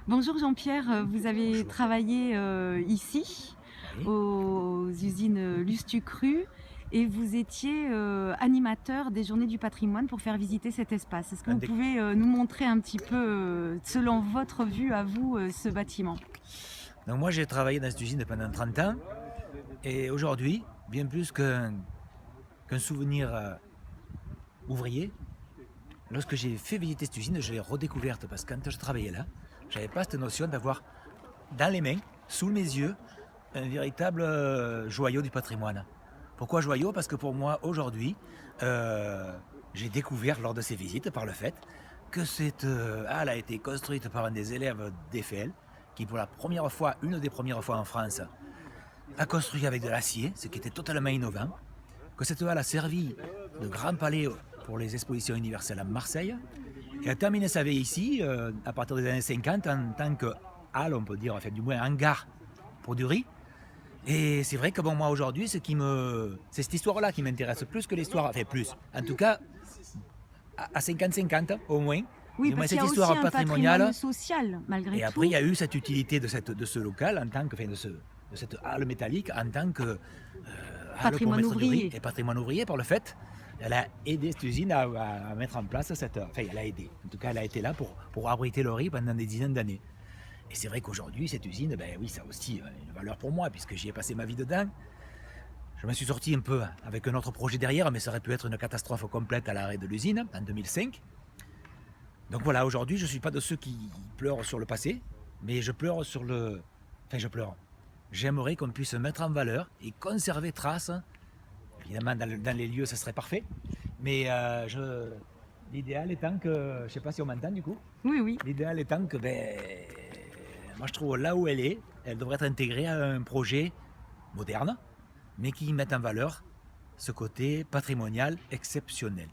Bonjour Jean-Pierre, vous avez Bonjour. travaillé, ici, Oui, aux usines, Lustucru et vous étiez, animateur des Journées du patrimoine pour faire visiter cet espace. Est-ce que un vous des pouvez, nous montrer un petit peu, selon votre vue à vous, ce bâtiment? donc moi j'ai travaillé dans cette usine pendant 30 ans et aujourd'hui, bien plus qu'un souvenir, ouvrier, lorsque j'ai fait visiter cette usine, je l'ai redécouverte parce que quand je travaillais là, j'avais pas cette notion d'avoir dans les mains, sous mes yeux, un véritable, joyau du patrimoine. Pourquoi joyau? Parce que pour moi aujourd'hui, heu, j'ai découvert lors de ces visites par le fait que cette, halle a été construite par un des élèves d'EFL qui pour la première fois, une des premières fois en France, a construit avec de l'acier, ce qui était totalement innovant, que cette halle a servi de grand palais pour les expositions universelles à Marseille et a terminé sa vie ici, à partir des années 50 en tant que halle, on peut dire, enfin du moins hangar pour du riz. Et c'est vrai que bon, moi aujourd'hui, c'est cette histoire-là qui m'intéresse plus que l'histoire, enfin plus, en tout cas à 50-50 au moins, Oui, du moins parce qu'il y cette a aussi histoire un patrimoine patrimoniale. social malgré Et après, il tout. y a eu cette utilité de ce local en tant que, enfin, de cette halle métallique en tant que halle pour Patrimoine mettre du riz ouvrier. et patrimoine ouvrier par le fait. Elle a aidé cette usine à mettre en place cette. Enfin, elle a aidé. En tout cas, elle a été là pour abriter le riz pendant des dizaines d'années. Et c'est vrai qu'aujourd'hui, cette usine, ben oui, ça a aussi une valeur pour moi, puisque j'y ai passé ma vie dedans. Je me suis sorti un peu avec un autre projet derrière, mais ça aurait pu être une catastrophe complète à l'arrêt de l'usine en 2005. Donc voilà, aujourd'hui, je ne suis pas de ceux qui pleurent sur le passé, mais je pleure sur le. Enfin, je pleure. J'aimerais qu'on puisse mettre en valeur et conserver trace. Évidemment, dans les lieux, ça serait parfait. Mais l'idéal étant que. Je ne sais pas si on m'entend du coup. Oui, oui. L'idéal étant que, ben, moi je trouve là où elle est, elle devrait être intégrée à un projet moderne, mais qui mette en valeur ce côté patrimonial exceptionnel.